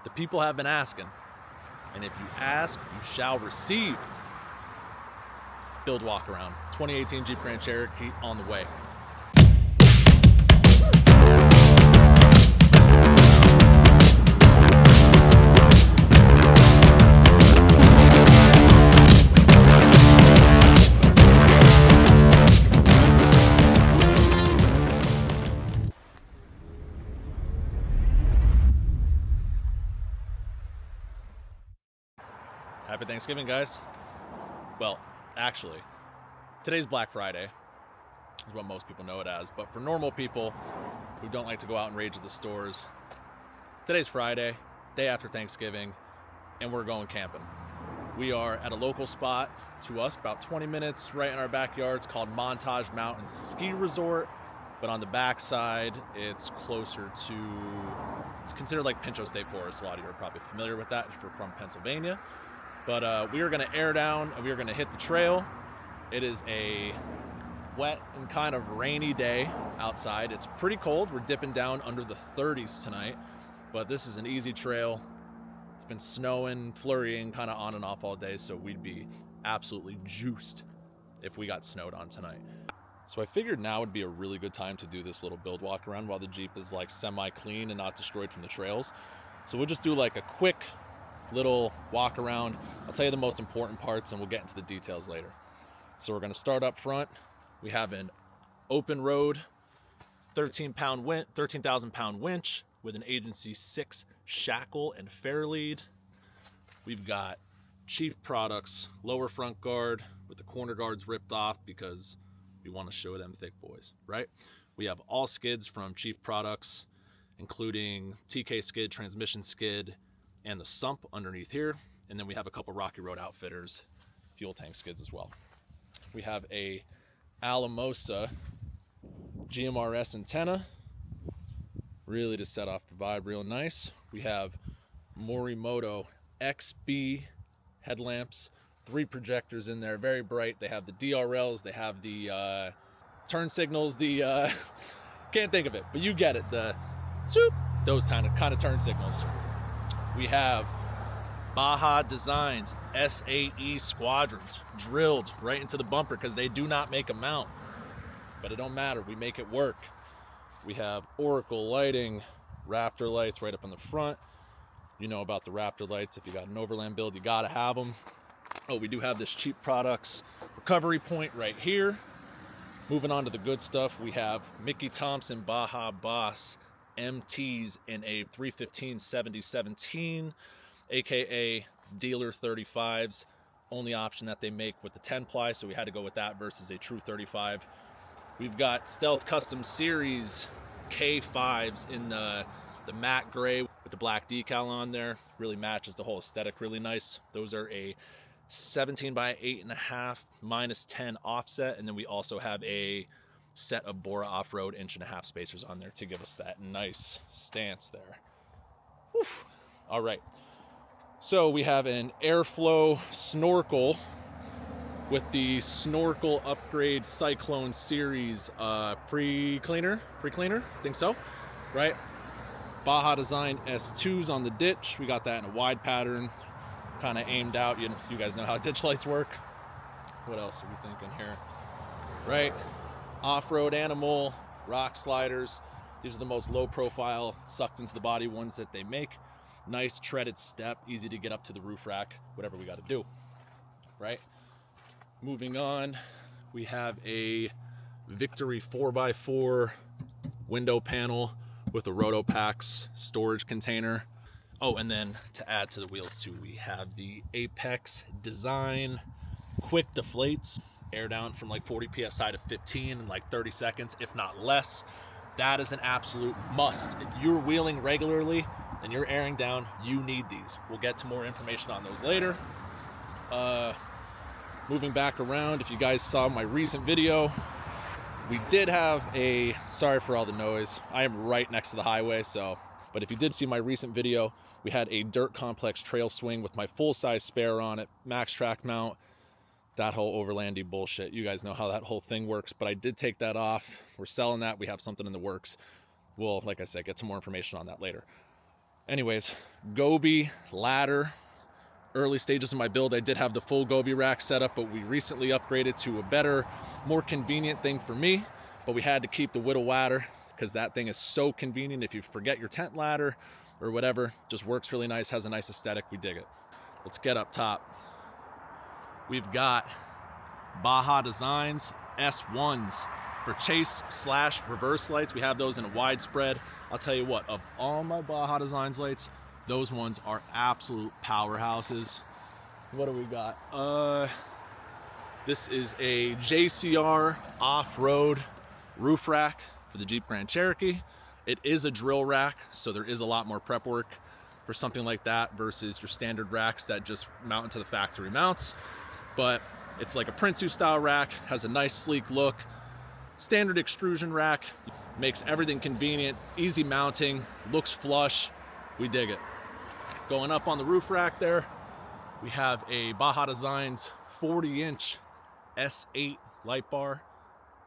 The people have been asking, and if you ask, you shall receive. Build Walkaround, 2018 Jeep Grand Cherokee on the way. Happy Thanksgiving, guys. Well, actually, today's Black Friday, is what most people know it as, but for normal people who don't like to go out and rage at the stores, today's Friday, day after Thanksgiving, and we're going camping. We are at a local spot to us, about 20 minutes right in our backyard. It's called Montage Mountain Ski Resort, but on the backside, it's closer to, it's considered like Pinchot State Forest. A lot of you are probably familiar with that if you're from Pennsylvania. But we are going to air down and we are going to hit the trail. It is a wet and kind of rainy day outside. It's pretty cold. We're dipping down under the 30s tonight, but this is an easy trail. It's been snowing, flurrying kind of on and off all day, so we'd be absolutely juiced if we got snowed on tonight. So I figured now would be a really good time to do this little build walk around while the Jeep is like semi-clean and not destroyed from the trails. So we'll just do like a quick little walk around. I'll tell you the most important parts and we'll get into the details later. So we're going to start up front. We have an open road 13,000 pound winch with an Agency 6 shackle and fair lead. We've got Chief Products lower front guard with the corner guards ripped off because we want to show them thick boys, right? We have all skids from Chief Products, including TK skid, transmission skid, and the sump underneath here. And then we have a couple Rocky Road Outfitters fuel tank skids as well. We have a Alamosa GMRS antenna, really to set off the vibe real nice. We have Morimoto XB headlamps, 3 projectors in there, very bright. They have the DRLs, they have the turn signals, the can't think of it, but you get it, the zoop, those kind of turn signals. We have Baja Designs SAE Squadrons drilled right into the bumper because they do not make a mount, but it don't matter, we make it work. We have Oracle lighting, Raptor lights right up in the front. You know about the Raptor lights. If you got an Overland build, you gotta have them. Oh, we do have this Cheap Products recovery point right here. Moving on to the good stuff, we have Mickey Thompson Baja Boss MTs in a 315/70/17, aka dealer 35s, only option that they make with the 10 ply, so we had to go with that versus a true 35. We've got Stealth Custom Series K5s in the matte gray with the black decal on there. Really matches the whole aesthetic really nice. Those are a 17 by 8.5 -10 offset, and then we also have a set of Bora Offroad 1.5" spacers on there to give us that nice stance there. Whew. All right, so we have an airflow snorkel with the Snorkel Upgrade Cyclone Series pre-cleaner, I think so, right? Baja Design S2s on the ditch. We got that in a wide pattern, kind of aimed out. You guys know how ditch lights work. What else are we thinking here? Right? Off-road animal, rock sliders. These are the most low profile, sucked into the body ones that they make. Nice treaded step, easy to get up to the roof rack, whatever we got to do, right? Moving on, we have a Victory 4x4 window panel with a RotoPax storage container. Oh, and then to add to the wheels too, we have the Apex Design quick deflates, air down from like 40 psi to 15 in like 30 seconds, if not less. That is an absolute must. If you're wheeling regularly and you're airing down, you need these. We'll get to more information on those later. Moving back around, if you guys saw my recent video, we did have a, sorry for all the noise, I am right next to the highway, so, but if you did see my recent video, we had a dirt complex trail swing with my full-size spare on it, max track mount, that whole Overlandy bullshit. You guys know how that whole thing works, but I did take that off. We're selling that. We have something in the works. We'll, like I said, get some more information on that later. Anyways, Gobi ladder. Early stages of my build, I did have the full Gobi rack set up, but we recently upgraded to a better, more convenient thing for me. But we had to keep the whittle ladder because that thing is so convenient. If you forget your tent ladder or whatever, just works really nice, has a nice aesthetic. We dig it. Let's get up top. We've got Baja Designs S1s for chase / reverse lights. We have those in a widespread. I'll tell you what, of all my Baja Designs lights, those ones are absolute powerhouses. What do we got? This is a JCR off-road roof rack for the Jeep Grand Cherokee. It is a drill rack, so there is a lot more prep work for something like that versus your standard racks that just mount into the factory mounts. But it's like a Prinsu style rack, has a nice sleek look. Standard extrusion rack, makes everything convenient, easy mounting, looks flush. We dig it. Going up on the roof rack there, we have a Baja Designs 40-inch S8 light bar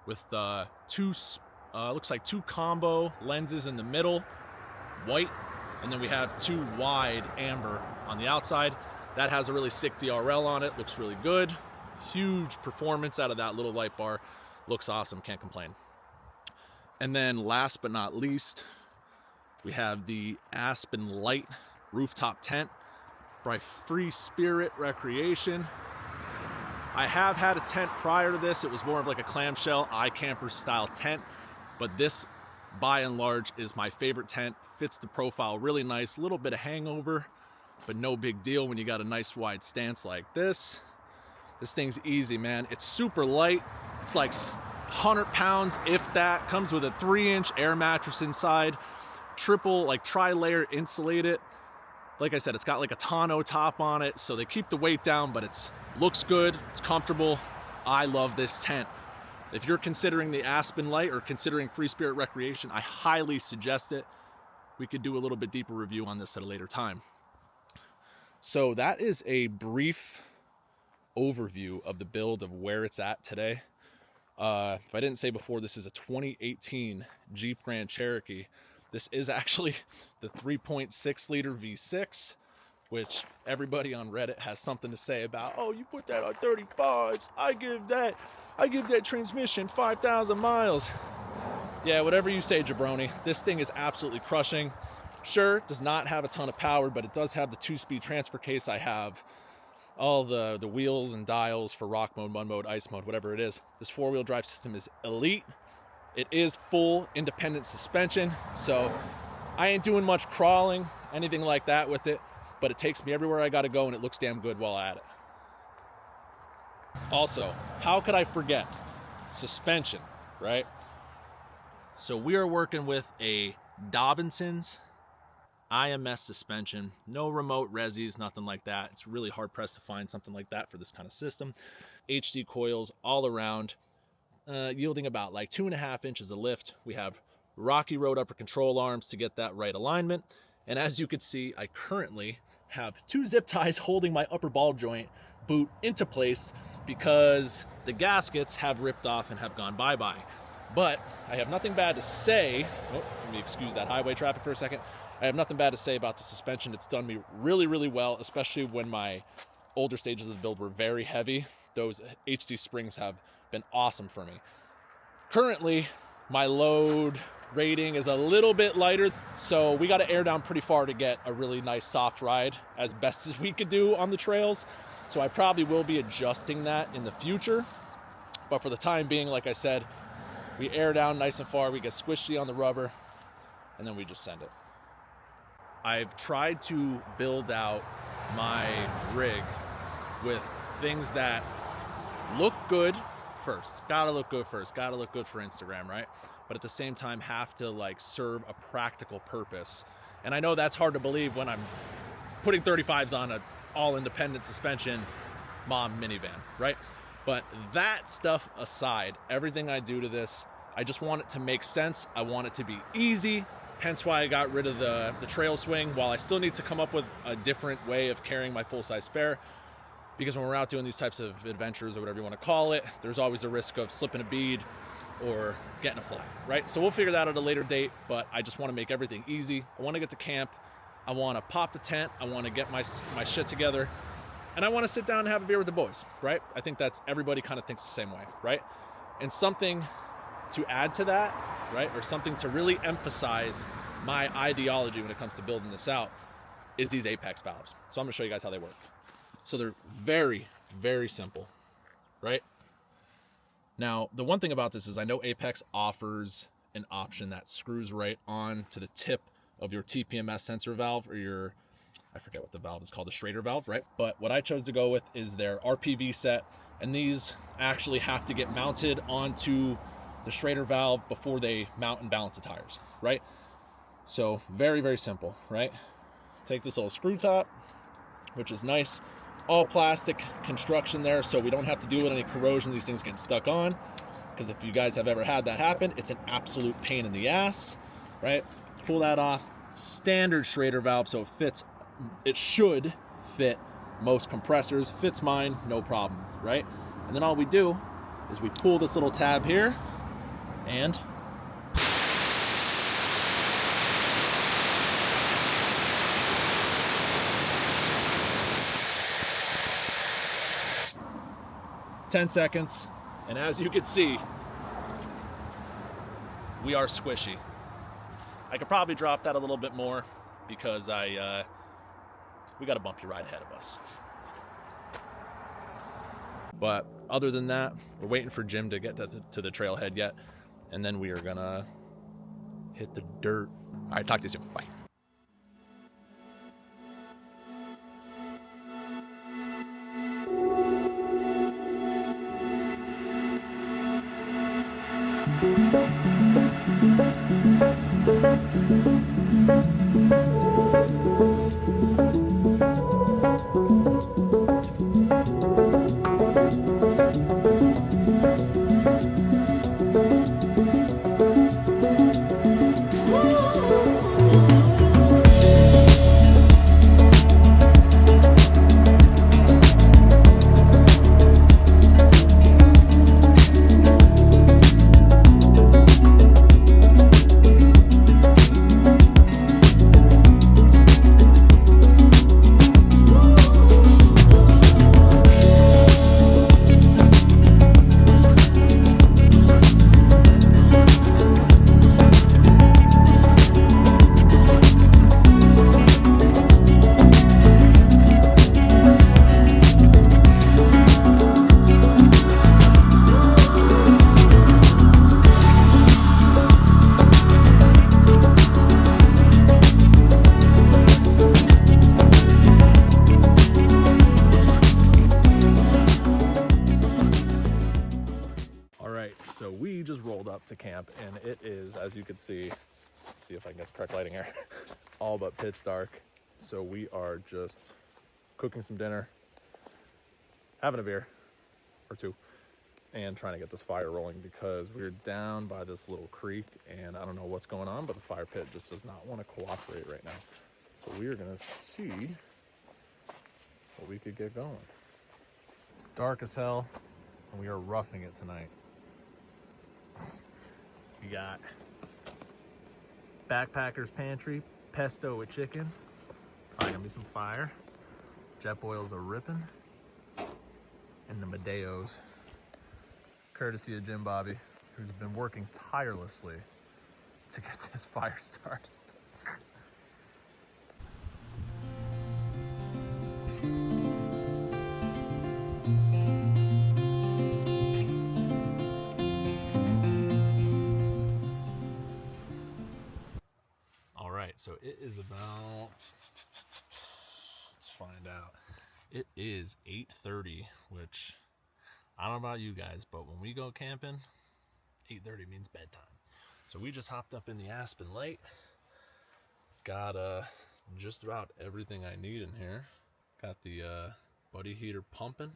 with looks like two combo lenses in the middle, white, and then we have two wide amber on the outside. That has a really sick DRL on it, looks really good. Huge performance out of that little light bar. Looks awesome, can't complain. And then last but not least, we have the Aspen Lite rooftop tent by Free Spirit Recreation. I have had a tent prior to this. It was more of like a clamshell iCamper style tent, but this by and large is my favorite tent. Fits the profile really nice, a little bit of hangover, but no big deal when you got a nice wide stance like this. This thing's easy, man. It's super light. It's like 100 pounds, if that. Comes with a 3-inch air mattress inside, triple, like tri-layer insulated. Like I said, it's got like a tonneau top on it, so they keep the weight down, but it's looks good, it's comfortable. I love this tent. If you're considering the Aspen Lite or considering Free Spirit Recreation, I highly suggest it. We could do a little bit deeper review on this at a later time. So that is a brief overview of the build of where it's at today. If I didn't say before, this is a 2018 Jeep Grand Cherokee. This is actually the 3.6 liter V6, which everybody on Reddit has something to say about. Oh, you put that on 35s. I give that transmission 5,000 miles. Yeah, whatever you say, jabroni. This thing is absolutely crushing. Sure, it does not have a ton of power, but it does have the 2-speed transfer case. I have all the wheels and dials for rock mode, mud mode, ice mode, whatever it is. This 4-wheel drive system is elite. It is full independent suspension, so I ain't doing much crawling, anything like that with it, but it takes me everywhere I gotta go, and it looks damn good while at it. Also, how could I forget suspension, right? So we are working with a Dobinsons IMS suspension. No remote resis, nothing like that. It's really hard pressed to find something like that for this kind of system. HD coils all around, yielding about like 2.5 inches of lift. We have Rocky Road upper control arms to get that right alignment. And as you can see, I currently have 2 zip ties holding my upper ball joint boot into place because the gaskets have ripped off and have gone bye-bye. But I have nothing bad to say. Oh, let me excuse that highway traffic for a second. I have nothing bad to say about the suspension. It's done me really, really well, especially when my older stages of the build were very heavy. Those HD springs have been awesome for me. Currently, my load rating is a little bit lighter, so we got to air down pretty far to get a really nice soft ride as best as we could do on the trails. So I probably will be adjusting that in the future. But for the time being, like I said, we air down nice and far, we get squishy on the rubber, and then we just send it. I've tried to build out my rig with things that look good first. Gotta look good first. Gotta look good for Instagram, right? But at the same time have to like serve a practical purpose. And I know that's hard to believe when I'm putting 35s on an all-independent suspension mom minivan, right? But that stuff aside, everything I do to this, I just want it to make sense. I want it to be easy. Hence why I got rid of the trail swing, while I still need to come up with a different way of carrying my full-size spare. Because when we're out doing these types of adventures or whatever you want to call it, there's always a risk of slipping a bead or getting a flat, right? So we'll figure that out at a later date, but I just want to make everything easy. I want to get to camp I want to pop the tent. I want to get my shit together. And I want to sit down and have a beer with the boys, right? I think that's everybody kind of thinks the same way, right? And something to add to that, right? Or something to really emphasize my ideology when it comes to building this out is these apex valves. So I'm going to show you guys how they work. So they're very, very simple, right? Now, the one thing about this is I know Apex offers an option that screws right on to the tip of your TPMS sensor valve, or your, I forget what the valve is called, the Schrader valve, right? But what I chose to go with is their RPV set, and these actually have to get mounted onto the Schrader valve before they mount and balance the tires, right? So very, very simple, right? Take this little screw top, which is nice, all plastic construction there, so we don't have to deal with any corrosion. These things get stuck on, because if you guys have ever had that happen, it's an absolute pain in the ass, right? Pull that off. Standard Schrader valve, so it fits, it should fit most compressors. Fits mine, no problem, right? And then all we do is we pull this little tab here, and ten seconds, and as you can see, we are squishy. I could probably drop that a little bit more because we got a bumpy ride ahead of us. But other than that, we're waiting for Jim to get to the trailhead yet, and then we are gonna hit the dirt. All right, talk to you soon. Bye. So we just rolled up to camp, and it is, as you can see, let's see if I can get the correct lighting here, all but pitch dark. So we are just cooking some dinner, having a beer or two, and trying to get this fire rolling because we're down by this little creek, and I don't know what's going on, but the fire pit just does not want to cooperate right now. So we are gonna see what we could get going. It's dark as hell, and we are roughing it tonight. We got Backpacker's Pantry, pesto with chicken. Probably gonna be some fire. Jet boils are ripping. And the Medeos, courtesy of Jim Bobby, who's been working tirelessly to get this fire started. So it is about, let's find out. It is 8:30, which I don't know about you guys, but when we go camping, 8:30 means bedtime. So we just hopped up in the Aspen Lite. Got just about everything I need in here. Got the buddy heater pumping.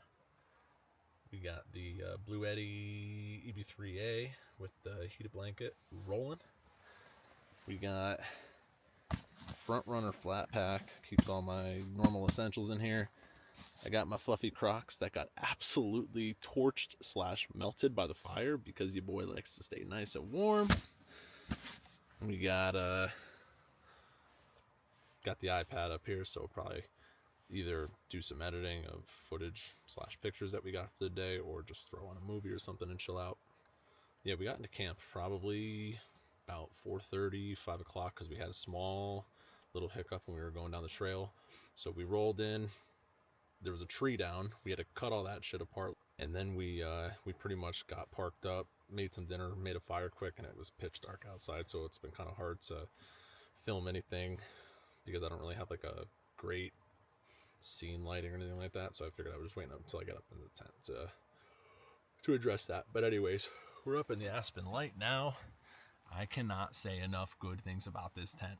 We got the Blue Eddy EB3A with the heated blanket rolling. We got Front Runner flat pack, keeps all my normal essentials in here. I got my fluffy Crocs that got absolutely torched / melted by the fire because your boy likes to stay nice and warm. We got got the iPad up here, so probably either do some editing of footage / pictures that we got for the day, or just throw on a movie or something and chill out. Yeah, we got into camp probably about 4:30, 5 o'clock, because we had a small little hiccup when we were going down the trail. So we rolled in, there was a tree down, we had to cut all that shit apart, and then we pretty much got parked up, made some dinner, made a fire quick, and it was pitch dark outside, so it's been kind of hard to film anything because I don't really have like a great scene lighting or anything like that. So I figured I would just wait until I get up in the tent to address that. But anyways, we're up in the Aspen Lite now. I cannot say enough good things about this tent.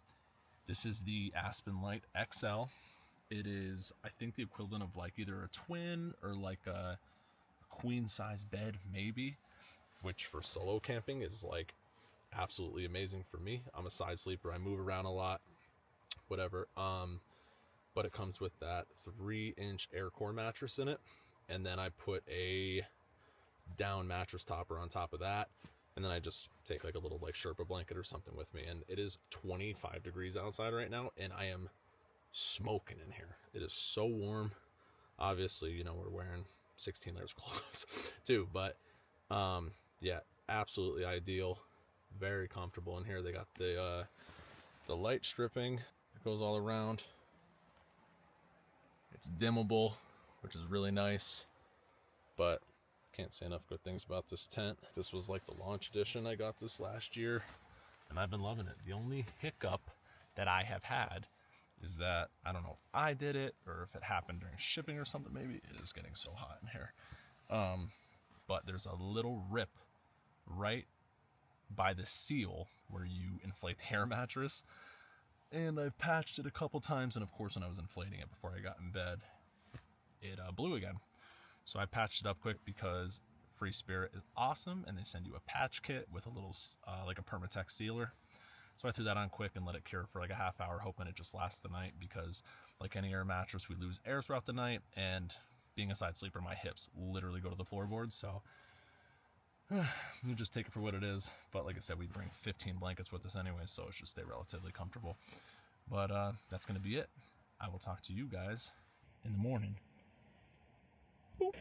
This is the Aspen Lite XL. It is, I think, the equivalent of like either a twin or like a queen size bed maybe, which for solo camping is like absolutely amazing for me. I'm a side sleeper, I move around a lot, whatever. But it comes with that 3-inch air core mattress in it, and then I put a down mattress topper on top of that, and then I just take like a little like Sherpa blanket or something with me. And it is 25 degrees outside right now, and I am smoking in here. It is so warm. Obviously, you know, we're wearing 16 layers of clothes too, but yeah, absolutely ideal. Very comfortable in here. They got the light stripping that goes all around. It's dimmable, which is really nice, but can't say enough good things about this tent. This was like the launch edition. I got this last year, and I've been loving it. The only hiccup that I have had is that, I don't know if I did it or if it happened during shipping or something. Maybe it is getting so hot in here. But there's a little rip right by the seal where you inflate the air mattress. And I've patched it a couple times, and of course when I was inflating it before I got in bed, it blew again. So I patched it up quick because Free Spirit is awesome, and they send you a patch kit with a little, like a Permatex sealer. So I threw that on quick and let it cure for like a half hour, hoping it just lasts the night, because like any air mattress, we lose air throughout the night, and being a side sleeper, my hips literally go to the floorboards, so you just take it for what it is. But like I said, we bring 15 blankets with us anyway, so it should stay relatively comfortable. But that's going to be it. I will talk to you guys in the morning. Boop.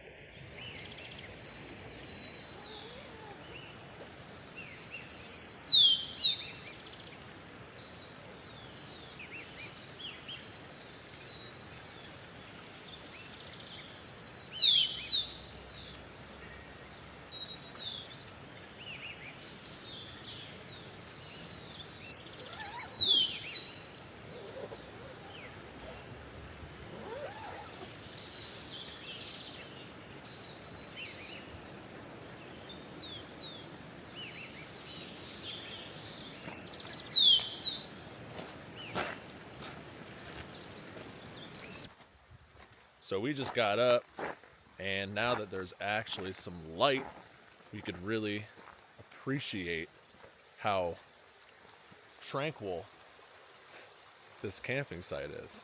So we just got up, and now that there's actually some light, we could really appreciate how tranquil this camping site is.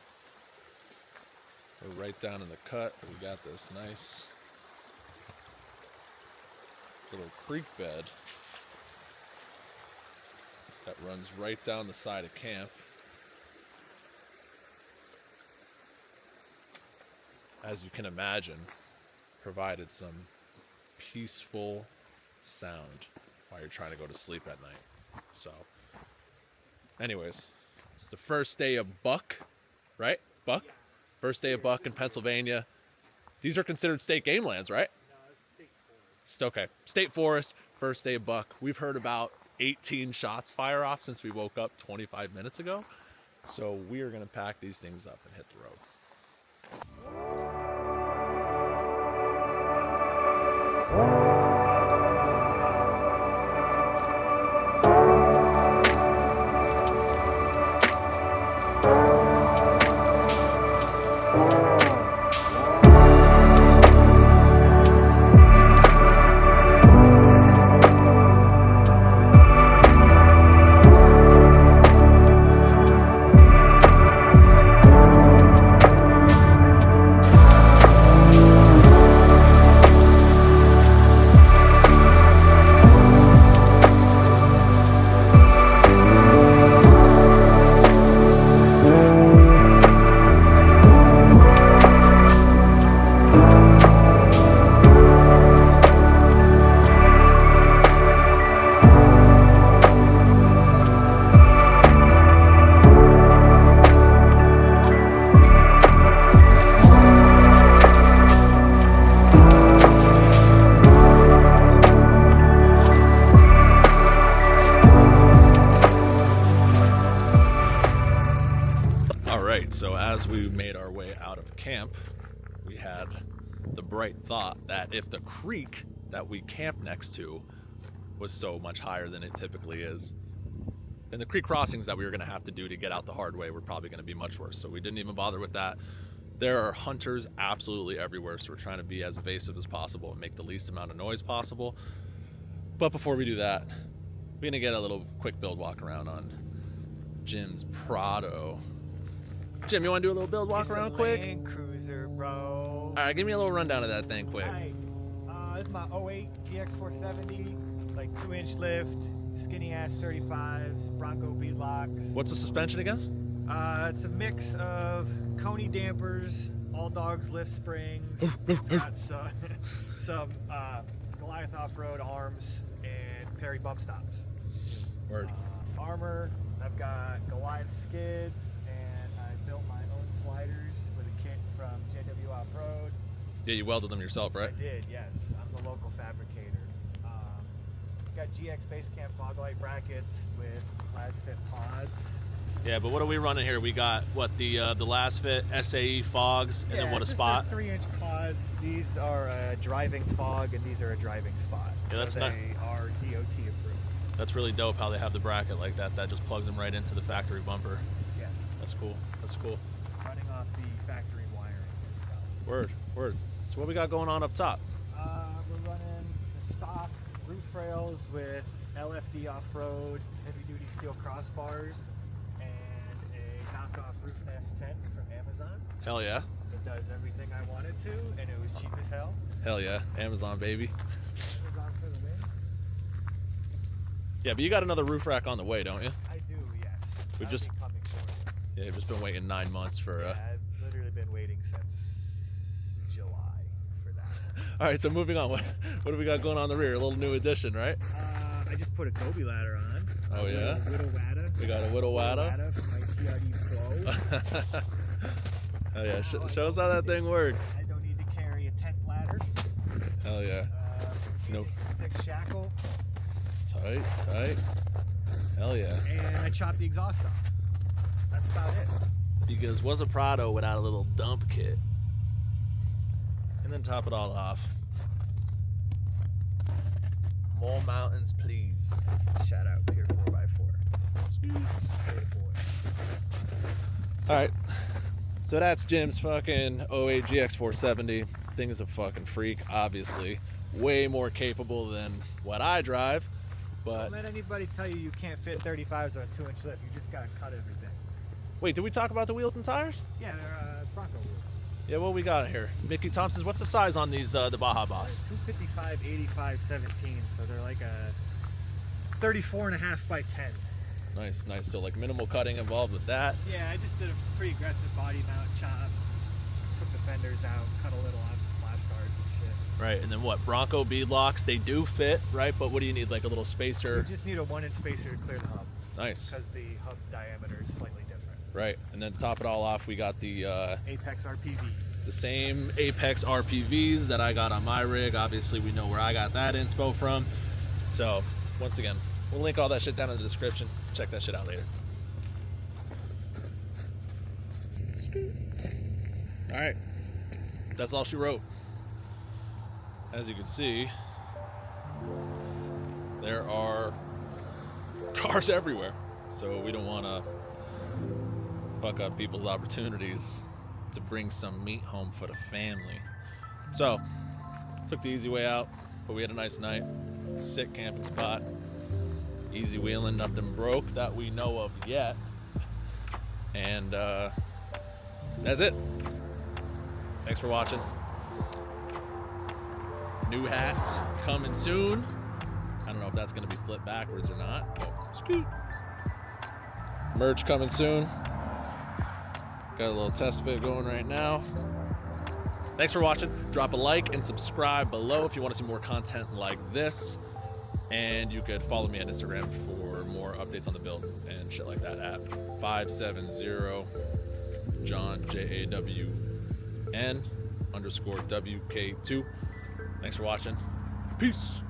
We're right down in the cut. We got this nice little creek bed that runs right down the side of camp. As you can imagine, provided some peaceful sound while you're trying to go to sleep at night. So, anyways, it's the first day of buck, right? Buck? First day of buck in Pennsylvania. These are considered state game lands, right? No, it's state forest. Okay, state forest, first day of buck. We've heard about 18 shots fire off since we woke up 25 minutes ago. So we are going to pack these things up and hit the road. right, so as we made our way out of camp, we had the bright thought that if the creek that we camped next to was so much higher than it typically is, then the creek crossings that we were going to have to do to get out the hard way were probably going to be much worse. So we didn't even bother with that. There are hunters absolutely everywhere, so we're trying to be as evasive as possible and make the least amount of noise possible. But before we do that, we're going to get a little quick build walk around on Jim's Prado. Jim, you want to do a little build walk around quick? Land Cruiser, bro. All right, give me a little rundown of that thing quick. Right. This is my 08 GX470, like 2-inch lift, skinny ass 35s, Bronco beadlocks. What's the suspension again? It's a mix of Coney dampers, All Dogs lift springs. It's got some Goliath off-road arms and Perry bump stops. Word. Armor, I've got Goliath skids, and I built my own sliders with a kit from JW Offroad. Yeah, you welded them yourself, right? I did, yes. I'm the local fabricator. Got GX Basecamp fog light brackets with LasFit pods. Yeah, but what are we running here? We got what, the LasFit SAE fogs, and then what, a spot? 3-inch pods. These are a driving fog, and these are a driving spot. Yeah, that's so they are DOT approved. That's really dope how they have the bracket like that. That just plugs them right into the factory bumper. Yes. That's cool. That's cool. Running off the factory wiring as well. Word, word. So what we got going on up top? We're running the stock roof rails with LFD off-road heavy-duty steel crossbars and a knockoff roof nest tent from Amazon. Hell yeah. It does everything I wanted to, and it was cheap as hell. Hell yeah. Amazon, baby. Amazon for the win. Yeah, but you got another roof rack on the way, don't you? I do, yes. We've just- I'll be coming for it. Yeah, you've just been waiting 9 months for... Yeah, I've literally been waiting since July for that. All right, so moving on. What do we got going on in the rear? A little new addition, right? I just put a Gobi ladder on. Oh, yeah? Widow Wada. We got a Widow Wada. For my TRD Flow. Hell yeah. Show us how that thing works. I don't need to carry a tent ladder. Hell yeah. Nope. 6 shackle. Tight, tight. Hell yeah. And I chopped the exhaust off. That's about it. Because what's a Prado without a little dump kit? And then top it all off. More mountains, please. Shout out Pier 4x4. Sweet. Great boy. All right. So that's Jim's fucking 08 GX470. Thing is a fucking freak, obviously. Way more capable than what I drive. But Don't let anybody tell you you can't fit 35s on a 2-inch lift. You just gotta cut everything. wait, did we talk about the wheels and tires? Yeah, they're Bronco wheels. Yeah, what we got here? Mickey Thompson's. What's the size on these, the Baja Boss? 255, 85, 17. So they're like a 34.5 by 10. Nice, nice. So like minimal cutting involved with that. Yeah, I just did a pretty aggressive body mount chop. Took the fenders out, cut a little off the splash guards and shit. Right, and then what? Bronco beadlocks. They do fit, right? But what do you need? Like a little spacer. You just need a 1-inch spacer to clear the hub. Nice. Because the hub diameter is slightly different. Right, and then to top it all off, we got the Apex RPV. the same Apex RPVs that I got on my rig. Obviously, we know where I got that inspo from. So, once again, we'll link all that shit down in the description. Check that shit out later. All right, that's all she wrote. As you can see, there are cars everywhere. So we don't want to fuck up people's opportunities to bring some meat home for the family. So, took the easy way out, but we had a nice night. Sick camping spot. Easy wheeling, nothing broke that we know of yet. And that's it. Thanks for watching. New hats coming soon. I don't know if that's going to be flipped backwards or not. Oh, scoot. Merch coming soon. Got a little test fit going right now. Thanks for watching. Drop a like and subscribe below if you want to see more content like this. And you could follow me on Instagram for more updates on the build and shit like that at 570 John JAWN _WK2. Thanks for watching. Peace.